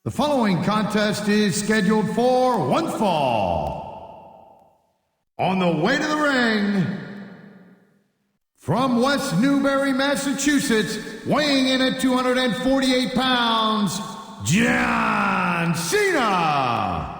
The following contest is scheduled for one fall. On the way to the ring, from West Newbury, Massachusetts, weighing in at 248 pounds, John Cena.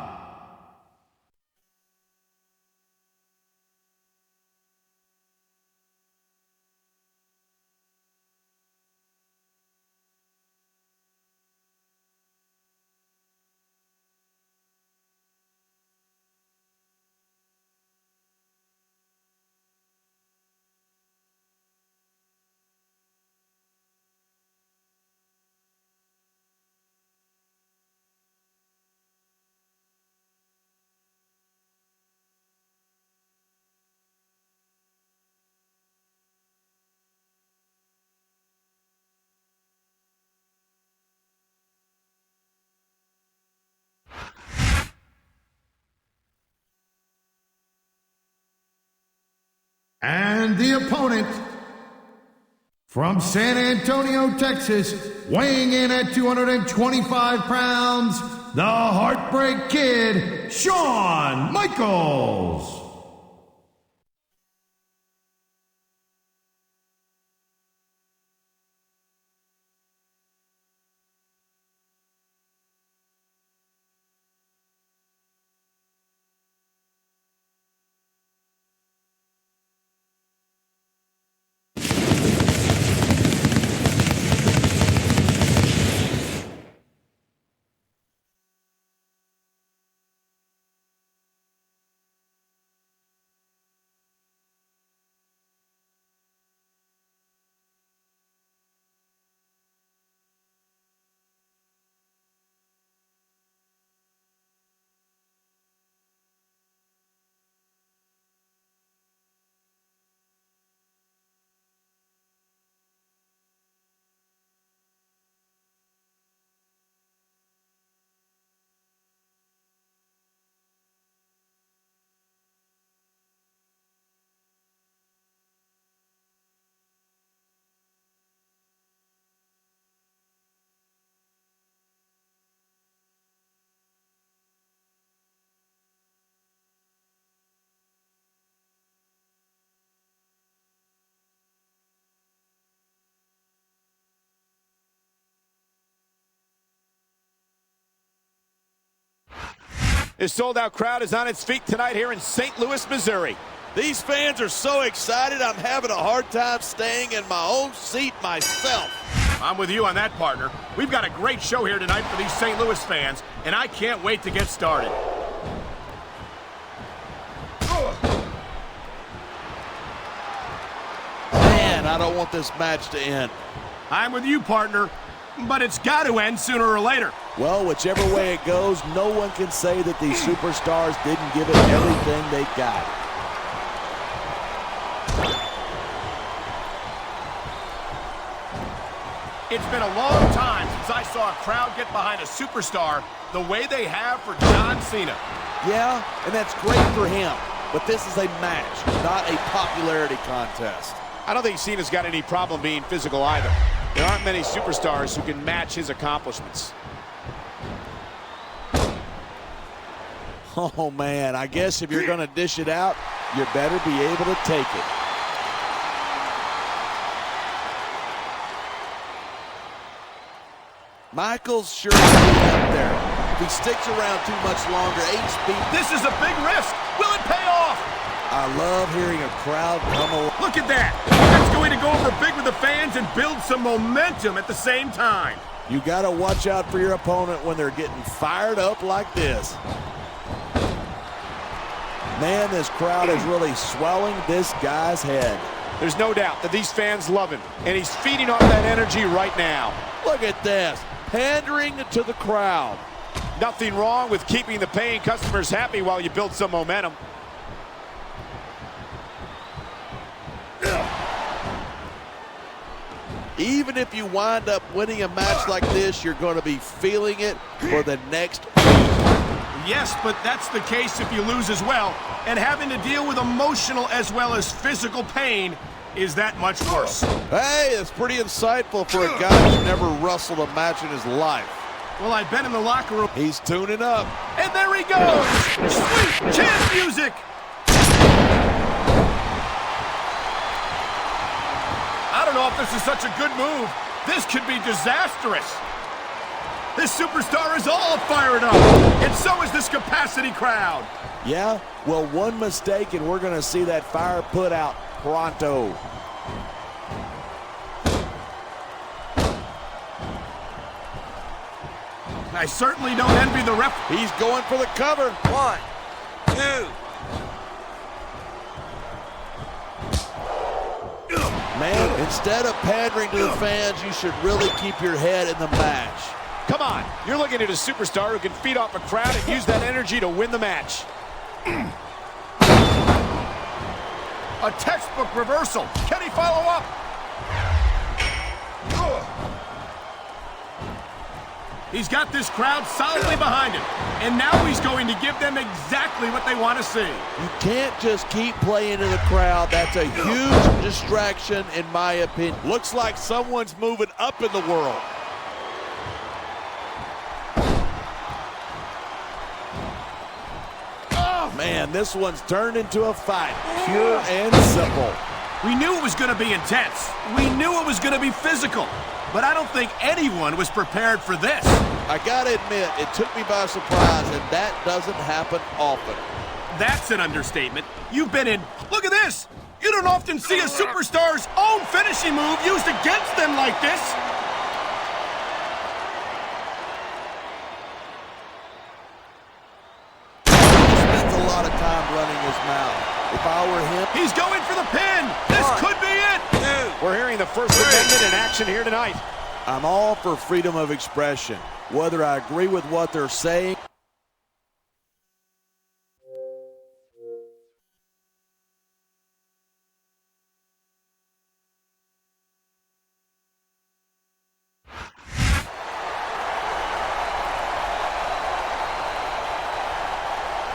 And the opponent, from San Antonio, Texas, weighing in at 225 pounds, the Heartbreak Kid, Shawn Michaels. This sold-out crowd is on its feet tonight here in St. Louis, Missouri. These fans are so excited, I'm having a hard time staying in my own seat myself. I'm with you on that, partner. We've got a great show here tonight for these St. Louis fans, and I can't wait to get started. Man, I don't want this match to end. I'm with you, partner, but it's got to end sooner or later. Well, whichever way it goes, no one can say that these superstars didn't give it everything they got. It's been a long time since I saw a crowd get behind a superstar the way they have for John Cena. Yeah, and that's great for him, but this is a match, not a popularity contest. I don't think Cena's got any problem being physical either. There aren't many superstars who can match his accomplishments. Oh, man, I guess if you're going to dish it out, you better be able to take it. Michaels sure is up there. If he sticks around too much longer, HB... This is a big risk. Will it pay off? I love hearing a crowd come along. Look at that. That's going to go over big with the fans and build some momentum at the same time. You got to watch out for your opponent when they're getting fired up like this. Man, this crowd is really swelling this guy's head. There's no doubt that these fans love him, and he's feeding off that energy right now. Look at this, pandering to the crowd. Nothing wrong with keeping the paying customers happy while you build some momentum. Even if you wind up winning a match like this, you're going to be feeling it for the next week. Yes, but that's the case if you lose as well. And having to deal with emotional as well as physical pain is that much worse. Hey, it's pretty insightful for a guy who's never wrestled a match in his life. Well, I've been in the locker room. He's tuning up. And there he goes! Sweet chant music! I don't know if this is such a good move. This could be disastrous. This superstar is all fired up, and so is this capacity crowd. Yeah, well, one mistake and we're going to see that fire put out pronto. I certainly don't envy the ref. He's going for the cover. 1, 2. Man, instead of pandering to the fans, you should really keep your head in the match. Come on, you're looking at a superstar who can feed off a crowd and use that energy to win the match. A textbook reversal. Can he follow up? He's got this crowd solidly behind him, and now he's going to give them exactly what they want to see. You can't just keep playing to the crowd. That's a huge distraction, in my opinion. Looks like someone's moving up in the world. Oh, man, this one's turned into a fight. Pure and simple. We knew it was going to be intense. We knew it was going to be physical. But I don't think anyone was prepared for this. I gotta admit, it took me by surprise, and that doesn't happen often. That's an understatement. You've been in... Look at this! You don't often see a superstar's own finishing move used against them like this. He spends a lot of time running his mouth. If I were him... He's going for the pin! This could be it! We're hearing the First Amendment in action here tonight. I'm all for freedom of expression, whether I agree with what they're saying.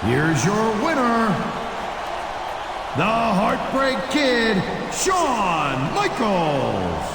Here's your winner, the Heartbreak Kid, Shawn Michaels.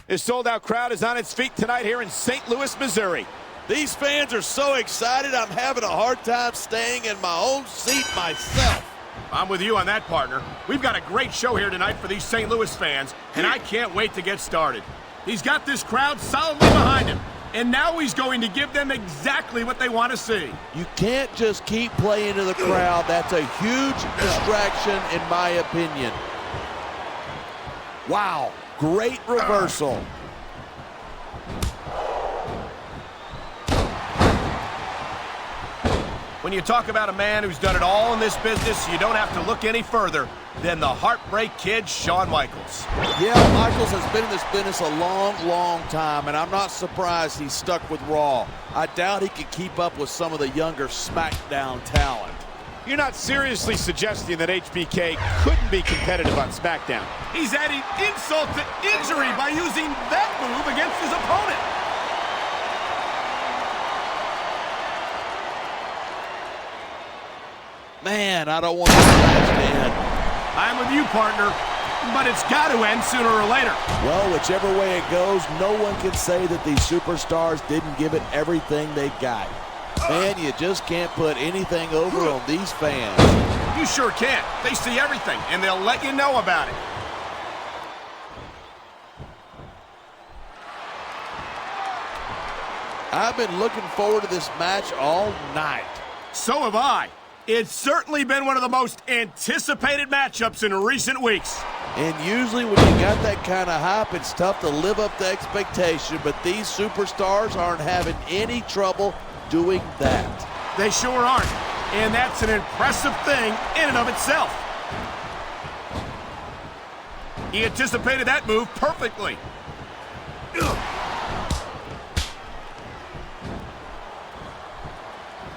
This sold-out crowd is on its feet tonight here in St. Louis, Missouri. These fans are so excited, I'm having a hard time staying in my own seat myself. I'm with you on that, partner. We've got a great show here tonight for these St. Louis fans, and I can't wait to get started. He's got this crowd solidly behind him, and now he's going to give them exactly what they want to see. You can't just keep playing to the crowd. That's a huge distraction, in my opinion. Wow, great reversal. When you talk about a man who's done it all in this business, you don't have to look any further than the Heartbreak Kid, Shawn Michaels. Yeah, Michaels has been in this business a long, long time, and I'm not surprised he's stuck with Raw. I doubt he could keep up with some of the younger SmackDown talent. You're not seriously suggesting that HBK couldn't be competitive on SmackDown. He's adding insult to injury by using that move against his opponent. Man, I don't want this match to end. I'm with you, partner, but it's got to end sooner or later. Well, whichever way it goes, no one can say that these superstars didn't give it everything they got. Man, you just can't put anything over on these fans. You sure can't. They see everything, and they'll let you know about it. I've been looking forward to this match all night. So have I. It's certainly been one of the most anticipated matchups in recent weeks. And usually when you got that kind of hype, it's tough to live up to expectation, but these superstars aren't having any trouble doing that. They sure aren't. And that's an impressive thing in and of itself. He anticipated that move perfectly.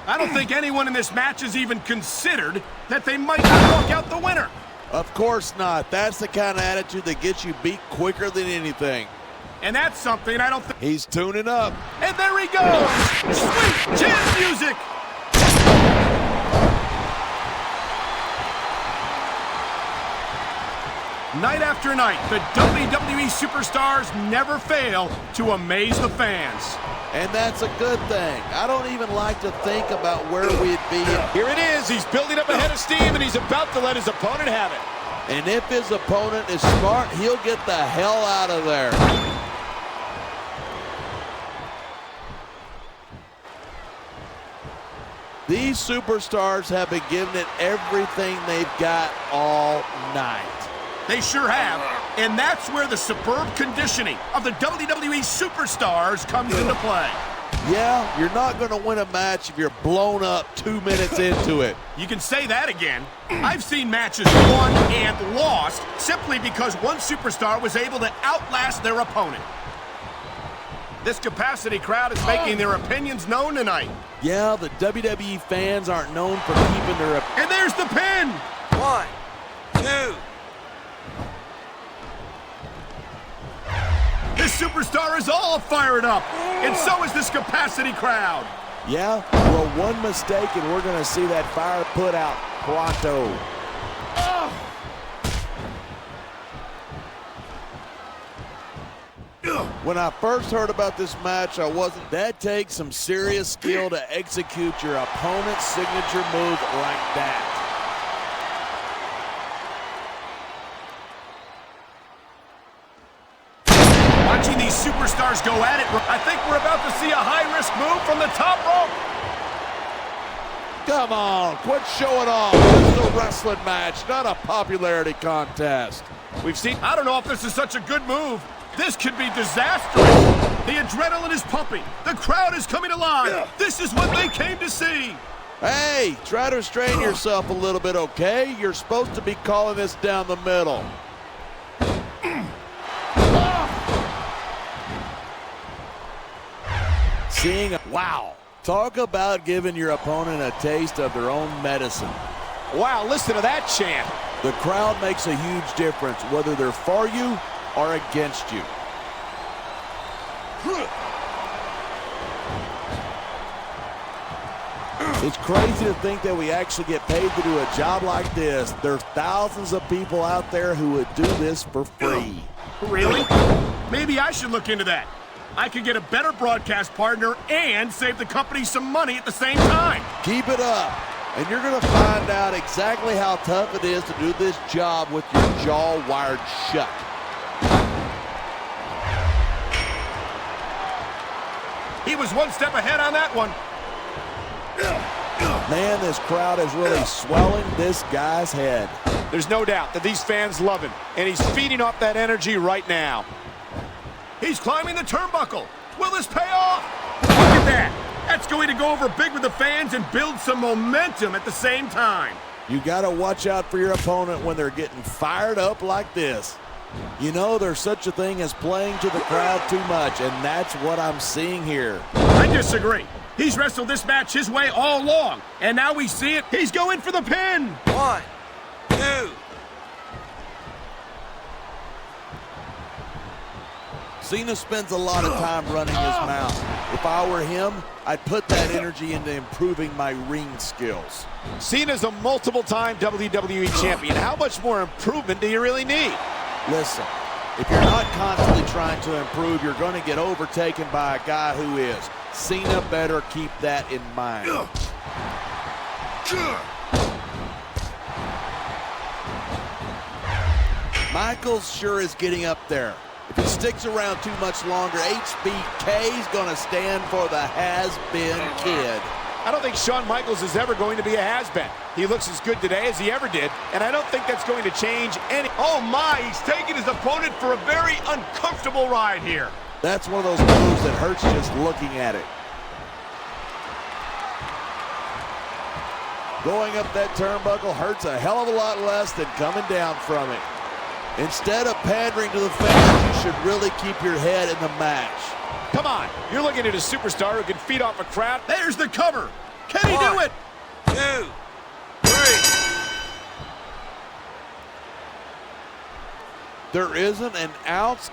I don't think anyone in this match has even considered that they might not walk out the winner. Of course not. That's the kind of attitude that gets you beat quicker than anything. And that's something I don't think... He's tuning up. And there he goes! Sweet jazz music! Night after night, the WWE superstars never fail to amaze the fans. And that's a good thing. I don't even like to think about where we'd be. Here it is. He's building up a head of steam, and he's about to let his opponent have it. And if his opponent is smart, he'll get the hell out of there. These superstars have been giving it everything they've got all night. They sure have, and that's where the superb conditioning of the WWE superstars comes into play. Yeah, you're not going to win a match if you're blown up 2 minutes into it. You can say that again. I've seen matches won and lost simply because one superstar was able to outlast their opponent. This capacity crowd is making their opinions known tonight. Yeah, the WWE fans aren't known for keeping their... And there's the pin! 1, 2. This superstar is all fired up, and so is this capacity crowd. Yeah, well, one mistake and we're going to see that fire put out pronto. When I first heard about this match, I wasn't... That takes some serious skill to execute your opponent's signature move like that. Watching these superstars go at it, I think we're about to see a high-risk move from the top rope. Come on, quit showing off. This is a wrestling match, not a popularity contest. We've seen... I don't know if this is such a good move. This could be disastrous. The adrenaline is pumping. The crowd is coming alive. This is what they came to see. Hey, try to restrain yourself a little bit, okay? You're supposed to be calling this down the middle. Wow. Talk about giving your opponent a taste of their own medicine. Wow, listen to that chant. The crowd makes a huge difference, whether they're for you or against you. It's crazy to think that we actually get paid to do a job like this. There's thousands of people out there who would do this for free. Really? Maybe I should look into that. I could get a better broadcast partner and save the company some money at the same time. Keep it up, and you're going to find out exactly how tough it is to do this job with your jaw wired shut. He was one step ahead on that one. Man, this crowd is really swelling this guy's head. There's no doubt that these fans love him, and he's feeding off that energy right now. He's climbing the turnbuckle. Will this pay off? Look at that. That's going to go over big with the fans and build some momentum at the same time. You got to watch out for your opponent when they're getting fired up like this. You know, there's such a thing as playing to the crowd too much, and that's what I'm seeing here. I disagree. He's wrestled this match his way all along, and now we see it. He's going for the pin. 1, 2. Cena spends a lot of time running his mouth. If I were him, I'd put that energy into improving my ring skills. Cena's a multiple-time WWE champion. How much more improvement do you really need? Listen, if you're not constantly trying to improve, you're going to get overtaken by a guy who is. Cena better keep that in mind. Michaels sure is getting up there. If he sticks around too much longer, HBK's going to stand for the has-been kid. I don't think Shawn Michaels is ever going to be a has-been. He looks as good today as he ever did, and I don't think that's going to change any... Oh my, he's taking his opponent for a very uncomfortable ride here. That's one of those moves that hurts just looking at it. Going up that turnbuckle hurts a hell of a lot less than coming down from it. Instead of pandering to the fans, you should really keep your head in the match. Come on, you're looking at a superstar who can feed off a crowd. There's the cover. Can he do it? 2, 3. There isn't an ounce.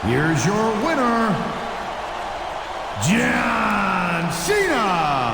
Here's your winner, John Cena.